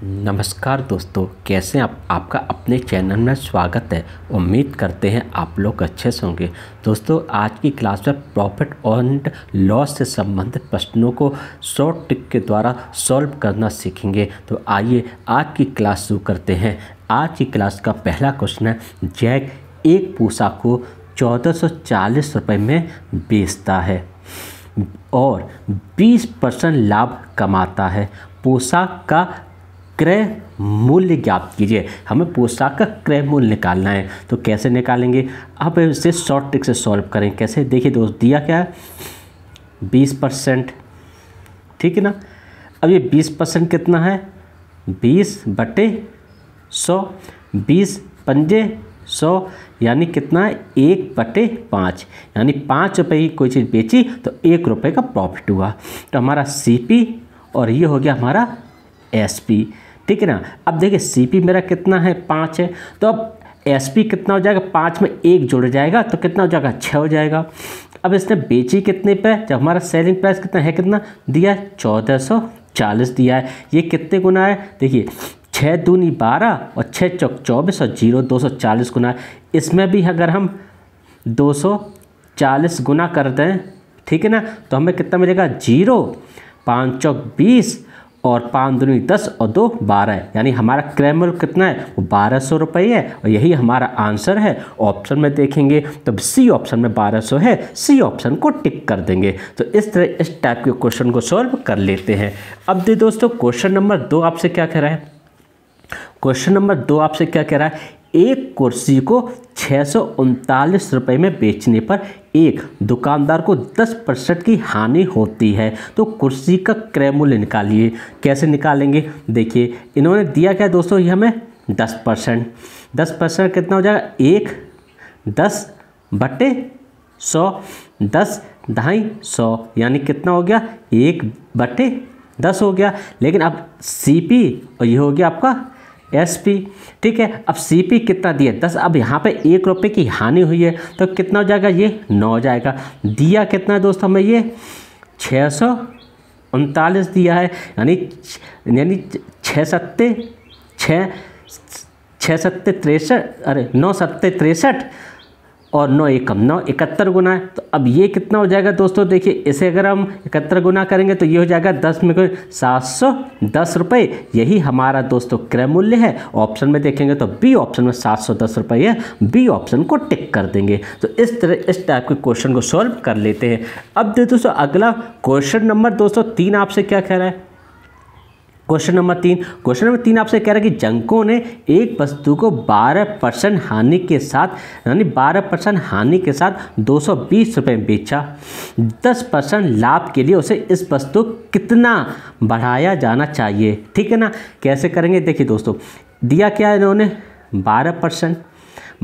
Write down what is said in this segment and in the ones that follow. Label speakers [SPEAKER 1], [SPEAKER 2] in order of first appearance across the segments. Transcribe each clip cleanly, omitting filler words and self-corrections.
[SPEAKER 1] नमस्कार दोस्तों, कैसे हैं आप? आपका अपने चैनल में स्वागत है। उम्मीद करते हैं आप लोग अच्छे से होंगे। दोस्तों, आज की क्लास में प्रॉफिट एंड लॉस से संबंधित प्रश्नों को शॉर्ट ट्रिक के द्वारा सॉल्व करना सीखेंगे। तो आइए आज की क्लास शुरू करते हैं। आज की क्लास का पहला क्वेश्चन है, जैक एक पूसा को 1440 रुपये में बेचता है और 20% लाभ कमाता है। पोशाक का क्रय मूल्य ज्ञात कीजिए। हमें पोशाक का क्रय मूल्य निकालना है, तो कैसे निकालेंगे? अब इसे शॉर्ट ट्रिक से सॉल्व करें। कैसे? देखिए दोस्त, दिया क्या है? 20%, ठीक है ना। अब ये 20% कितना है? 20/100, 20 पंजे 100, यानी कितना है? 1/5, यानी 5 रुपये की कोई चीज़ बेची तो 1 रुपये का प्रॉफिट हुआ। तो हमारा CP और ये हो गया हमारा SP, ठीक है ना। अब देखिए CP मेरा कितना है? 5 है। तो अब SP कितना हो जाएगा? 5 में 1 जुड़ जाएगा तो कितना हो जाएगा? 6 हो जाएगा। अब इसने बेची कितने पे? जब हमारा सेलिंग प्राइस कितना है, कितना दिया है? 1440 दिया है। ये कितने गुना है? देखिए 6 दूनी 12 और 6 चौक 24 और 0 240 गुना है। इसमें भी अगर हम 240 गुना कर दें, ठीक है ना, तो हमें कितना मिलेगा? 0, 5 चौक 20 और 5 दूनी 10 और 2 12, यानी हमारा क्रय मूल्य कितना है? वो 1200 रुपये है और यही हमारा आंसर है। ऑप्शन में देखेंगे तो C ऑप्शन में 1200 है, C ऑप्शन को टिक कर देंगे। तो इस तरह इस टाइप के क्वेश्चन को सॉल्व कर लेते हैं। अब दे दोस्तों, क्वेश्चन नंबर 2 आपसे क्या कह रहा है? क्वेश्चन नंबर 2 आपसे क्या कह रहा है? एक कुर्सी को 639 रुपये में बेचने पर एक दुकानदार को 10% की हानि होती है, तो कुर्सी का क्रय मूल्य निकालिए। कैसे निकालेंगे? देखिए इन्होंने दिया क्या दोस्तों? ये हमें 10%। 10% कितना हो जाएगा? 1 10/100, 10 250, यानी कितना हो गया? 1/10 हो गया। लेकिन अब CP और ये हो गया आपका SP, ठीक है। अब CP कितना दिया? 10। अब यहाँ पे 1 रुपये की हानि हुई है तो कितना हो जाएगा? ये 9 हो जाएगा। दिया कितना है दोस्तों हमें? ये 639 दिया है, यानी 6 सत्ते 63, अरे 9 सत्ते 63 और 9 एकम 9 71 गुना है। तो अब ये कितना हो जाएगा दोस्तों? देखिए इसे अगर हम 71 गुना करेंगे तो ये हो जाएगा 10 में 710 रुपये। यही हमारा दोस्तों क्रय मूल्य है। ऑप्शन में देखेंगे तो B ऑप्शन में 710 रुपये है, B ऑप्शन को टिक कर देंगे। तो इस तरह इस टाइप के क्वेश्चन को सॉल्व कर लेते हैं। अब दोस्तों अगला क्वेश्चन नंबर दोस्तों 3 आपसे क्या कह रहा है? क्वेश्चन नंबर 3 आपसे कह रहा है कि जंको ने एक वस्तु को 12% हानि के साथ, यानी 12% हानि के साथ 220 रुपये में बेचा। 10% लाभ के लिए उसे इस वस्तु कितना बढ़ाया जाना चाहिए, ठीक है ना। कैसे करेंगे? देखिए दोस्तों, दिया क्या है इन्होंने? 12%।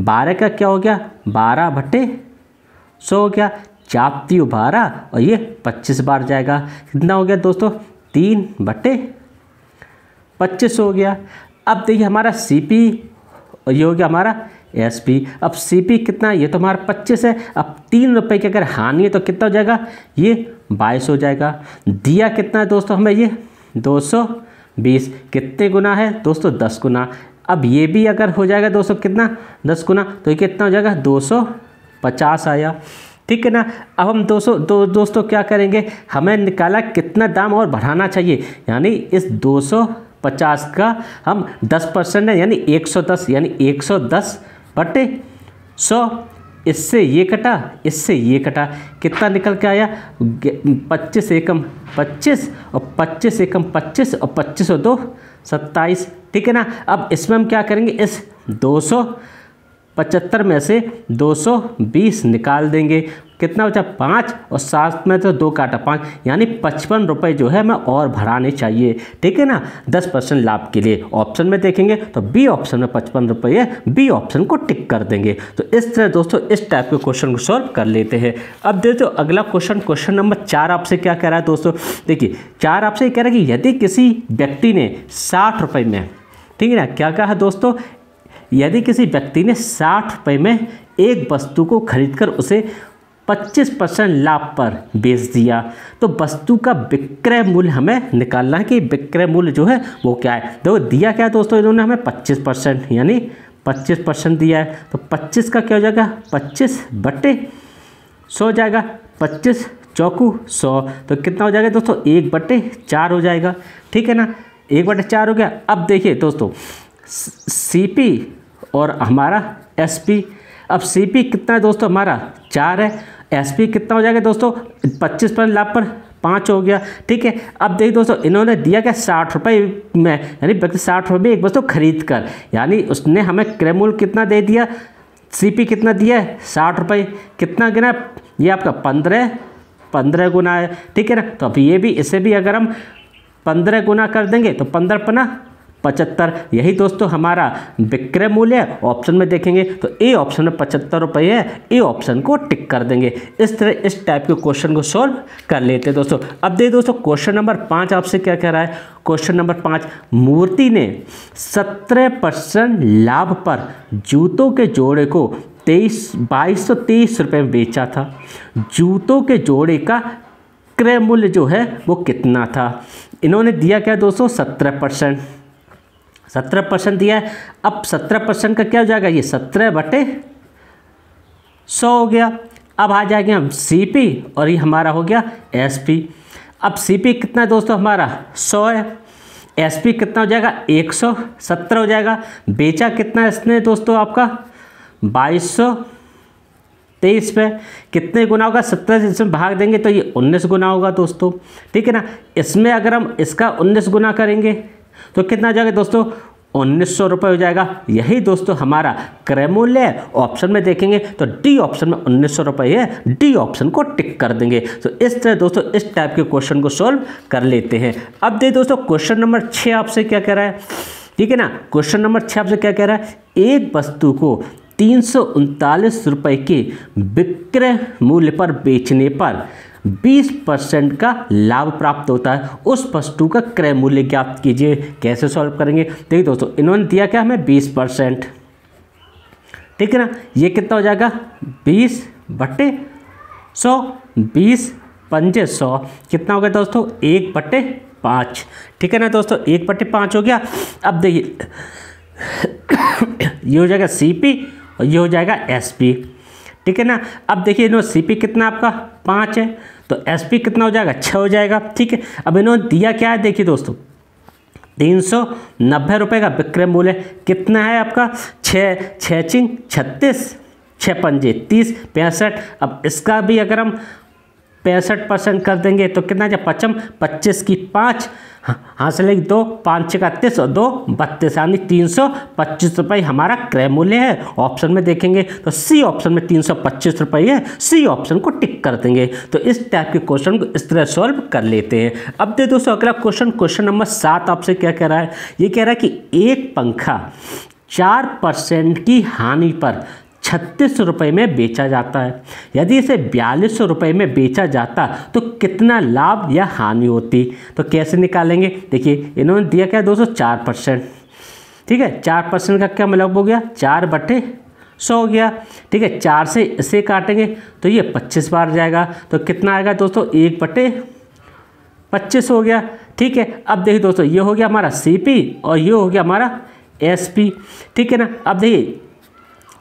[SPEAKER 1] 12 का क्या हो गया? 12/100 हो गया। चापती 12 और ये 25 बार जाएगा। कितना हो गया दोस्तों? 3/25 हो गया। अब देखिए हमारा CP और ये हो गया हमारा SP। अब CP कितना है? ये तो हमारा 25 है। अब 3 रुपये की अगर हानि है तो कितना हो जाएगा? ये 22 हो जाएगा। दिया कितना है दोस्तों हमें? ये 220। कितने गुना है दोस्तों? 10 गुना। अब ये भी अगर हो जाएगा दोस्तों कितना? 10 गुना, तो ये कितना हो जाएगा? 250 आया, ठीक है ना। अब हम दोस्तों क्या करेंगे? हमें निकाला कितना दाम और बढ़ाना चाहिए, यानी इस 250 का हम 10% है, यानी 110, यानी 110/100। इससे ये कटा, इससे ये कटा, कितना निकल के आया? 25 एकम 25 और 25 एकम 25 और 25 और 2 27, ठीक है ना। अब इसमें हम क्या करेंगे? इस 275 में से 220 निकाल देंगे। कितना बचा? 5 और 7 में तो 2 काटा 5, यानी 55 रुपये जो है हमें और बढ़ाने चाहिए, ठीक है ना, 10% लाभ के लिए। ऑप्शन में देखेंगे तो B ऑप्शन में 55 रुपये है, B ऑप्शन को टिक कर देंगे। तो इस तरह दोस्तों इस टाइप के क्वेश्चन को सॉल्व कर लेते हैं। अब देखो अगला क्वेश्चन नंबर 4 आपसे क्या कह रहा है दोस्तों? देखिए 4 आपसे कह रहा है कि यदि किसी व्यक्ति ने 60 रुपये में, ठीक है ना, क्या कहा दोस्तों? यदि किसी व्यक्ति ने 60 रुपये में एक वस्तु को खरीदकर उसे 25% लाभ पर बेच दिया। तो वस्तु का विक्रय मूल्य हमें निकालना है कि विक्रय मूल्य जो है वो क्या है। देखो दिया क्या है दोस्तों, इन्होंने हमें 25% यानी 25% दिया है। तो 25 का क्या हो जाएगा, 25/100 हो जाएगा, 25 चौकू 100। तो कितना हो जाएगा दोस्तों, 1/4 हो जाएगा। ठीक है ना, 1/4 हो गया। अब देखिए दोस्तों CP और हमारा SP। अब CP कितना है दोस्तों, हमारा 4 है। SP कितना हो जाएगा दोस्तों, 25% लाभ पर 5 हो गया। ठीक है, अब देखिए दोस्तों इन्होंने दिया क्या, 60 रुपये में, यानी 60 रुपये एक वस्तु खरीद कर, यानी उसने हमें क्रय मूल्य कितना दे दिया, CP कितना दिया है, 60 रुपये। कितना गिना, ये आपका 15 गुना है। ठीक है ना, तो अब ये भी, इसे भी अगर हम 15 गुना कर देंगे तो 15×5 = 75। यही दोस्तों हमारा विक्रय मूल्य है। ऑप्शन में देखेंगे तो ए ऑप्शन में 75 रुपये है, ए ऑप्शन को टिक कर देंगे। इस तरह इस टाइप के क्वेश्चन को सॉल्व कर लेते हैं दोस्तों। अब देखिए दोस्तों क्वेश्चन नंबर 5 आपसे क्या कह रहा है। क्वेश्चन नंबर 5, मूर्ति ने 17% लाभ पर जूतों के जोड़े को 2223 रुपये में बेचा था। जूतों के जोड़े का क्रय मूल्य जो है वो कितना था। इन्होंने दिया क्या दोस्तों, 17% दिया है। अब 17% का क्या हो जाएगा, ये 17/100 हो गया। अब आ जाएंगे हम CP और ये हमारा हो गया SP। अब CP कितना है दोस्तों, हमारा 100 है। SP कितना हो जाएगा, 117 हो जाएगा। बेचा कितना इसने दोस्तों, आपका 2223 पे। कितने गुना होगा, 17 से इसमें भाग देंगे तो ये 19 गुना होगा दोस्तों। ठीक है ना, इसमें अगर हम इसका 19 गुना करेंगे तो कितना आ जाएगा दोस्तों, 1900 रुपये हो जाएगा। यही दोस्तों हमारा क्रय मूल्य है। ऑप्शन में देखेंगे तो डी ऑप्शन में 1900 रुपये है, डी ऑप्शन को टिक कर देंगे। तो इस तरह दोस्तों इस टाइप के क्वेश्चन को सॉल्व कर लेते हैं। अब देखिए दोस्तों क्वेश्चन नंबर 6 आपसे क्या कह रहा है। ठीक है ना, क्वेश्चन नंबर 6 आपसे क्या कह रहा है, एक वस्तु को 339 रुपये के विक्रय मूल्य पर बेचने पर 20% का लाभ प्राप्त होता है। उस वस्तु का क्रय मूल्य ज्ञात कीजिए। कैसे सॉल्व करेंगे, देखिए दोस्तों इन्होंने दिया क्या हमें, 20%। ठीक है ना, ये कितना हो जाएगा, 20/100, 20×5 कितना हो गया दोस्तों, 1/5। ठीक है ना दोस्तों, 1/5 हो गया। अब देखिए ये हो जाएगा CP और ये हो जाएगा SP। ठीक है ना, अब देखिए इन्होंने CP कितना आपका 5 है, तो SP कितना हो जाएगा, 6 हो जाएगा। ठीक है, अब इन्होंने दिया क्या है, देखिए दोस्तों 390 रुपये का विक्रय मूल्य कितना है आपका, 6 6 36, 6 पंजे 30, 65। अब इसका भी अगर हम 65% कर देंगे तो कितना है, 25 की 5, हाँ से लेंगे 2, 5 6 31 और 2 32, यानी 325 रुपये हमारा क्रय मूल्य है। ऑप्शन में देखेंगे तो C ऑप्शन में 325 रुपये है, C ऑप्शन को टिक कर देंगे। तो इस टाइप के क्वेश्चन को इस तरह सॉल्व कर लेते हैं। अब देखो दोस्तों अगला क्वेश्चन नंबर 7 आपसे क्या कह रहा है। ये कह रहा है कि एक पंखा 4% की हानि पर 36 रुपये में बेचा जाता है। यदि इसे 4200 रुपये में बेचा जाता तो कितना लाभ या हानि होती। तो कैसे निकालेंगे, देखिए इन्होंने दिया क्या दोस्तों, 4%। ठीक है, 4% का क्या मतलब हो गया, 4/100 हो गया। ठीक है, 4 से इसे काटेंगे तो ये 25 बार जाएगा, तो कितना आएगा दोस्तों, 1/25 हो गया। ठीक है, अब देखिए दोस्तों ये हो गया हमारा CP और ये हो गया हमारा SP। ठीक है ना, अब देखिए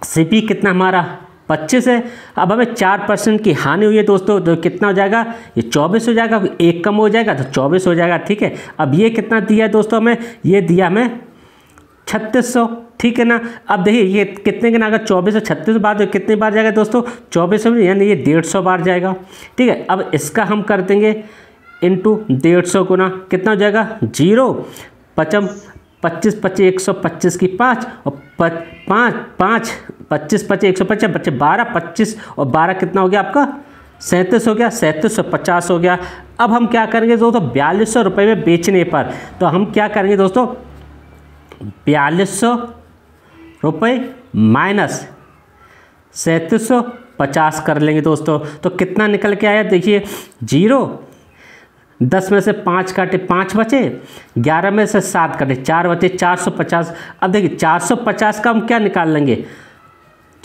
[SPEAKER 1] CP कितना हमारा 25 है। अब हमें 4% की हानि हुई है दोस्तों, तो कितना हो जाएगा, ये 24 हो जाएगा, एक कम हो जाएगा तो 24 हो जाएगा। ठीक है, अब ये कितना दिया है दोस्तों हमें, ये दिया हमें 3600। ठीक है ना, अब देखिए ये कितने के ना, अगर 24 से 36 बार कितनी बार जाएगा दोस्तों, 24 में, यानी ये 150 बार जाएगा। ठीक है, अब इसका हम कर देंगे इंटू 150 गुना, कितना हो जाएगा, 0 5 25 25 125 की 5 और 5 5 25 25 125 बच्चे 12 25 और 12 कितना हो गया आपका, 37 हो गया, 3750 हो गया। अब हम क्या करेंगे दोस्तों, 4200 रुपये में बेचने पर, तो हम क्या करेंगे दोस्तों, 4200 रुपये माइनस 3750 कर लेंगे दोस्तों। तो कितना निकल के आया, देखिए 0, 10 में से 5 काटे 5 बचे, 11 में से 7 काटे 4 बचे, 450। अब देखिए 450 का हम क्या निकाल लेंगे,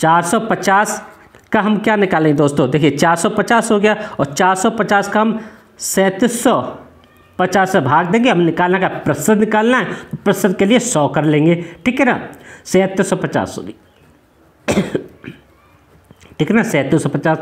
[SPEAKER 1] 450 का हम क्या निकालेंगे दोस्तों, देखिए 450 हो गया और 450 का हम 3750 से भाग देंगे। हम निकालना का प्रतिशत निकालना है तो प्रतिशत के लिए 100 कर लेंगे, ठीक है ना। 3750 होगी, ठीक है ना, 3750।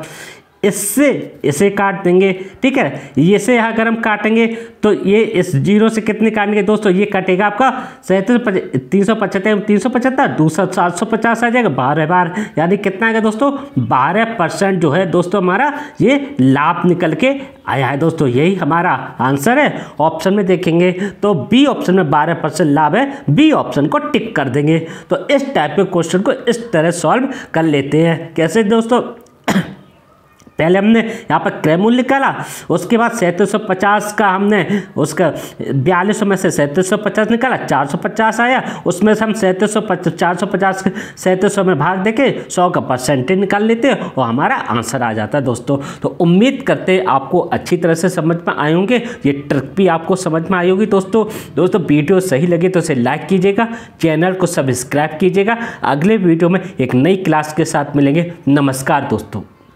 [SPEAKER 1] इससे इसे काट देंगे, ठीक है। ये से अगर हम काटेंगे तो ये इस जीरो से कितने काटेंगे दोस्तों, ये कटेगा आपका 375 दूसरा 750 आ जाएगा 12 यानी कितना आएगा दोस्तों 12% जो है दोस्तों हमारा ये लाभ निकल के आया है दोस्तों। यही हमारा आंसर है। ऑप्शन में देखेंगे तो बी ऑप्शन में 12% लाभ है, बी ऑप्शन को टिक कर देंगे। तो इस टाइप के क्वेश्चन को इस तरह सॉल्व कर लेते हैं। कैसे दोस्तों, पहले हमने यहाँ पर क्रय मूल्य निकाला, उसके बाद 3750 का हमने उसका 4200 में से 3750 निकाला, 450 आया, उसमें से हम 450 3700 में भाग देके 100 का परसेंटेज निकाल लेते हैं और हमारा आंसर आ जाता है दोस्तों। तो उम्मीद करते हैं आपको अच्छी तरह से समझ में आए होंगे, ये ट्रिक भी आपको समझ में आई होगी दोस्तों। वीडियो सही लगे तो इसे लाइक कीजिएगा, चैनल को सब्सक्राइब कीजिएगा। अगले वीडियो में एक नई क्लास के साथ मिलेंगे। नमस्कार दोस्तों।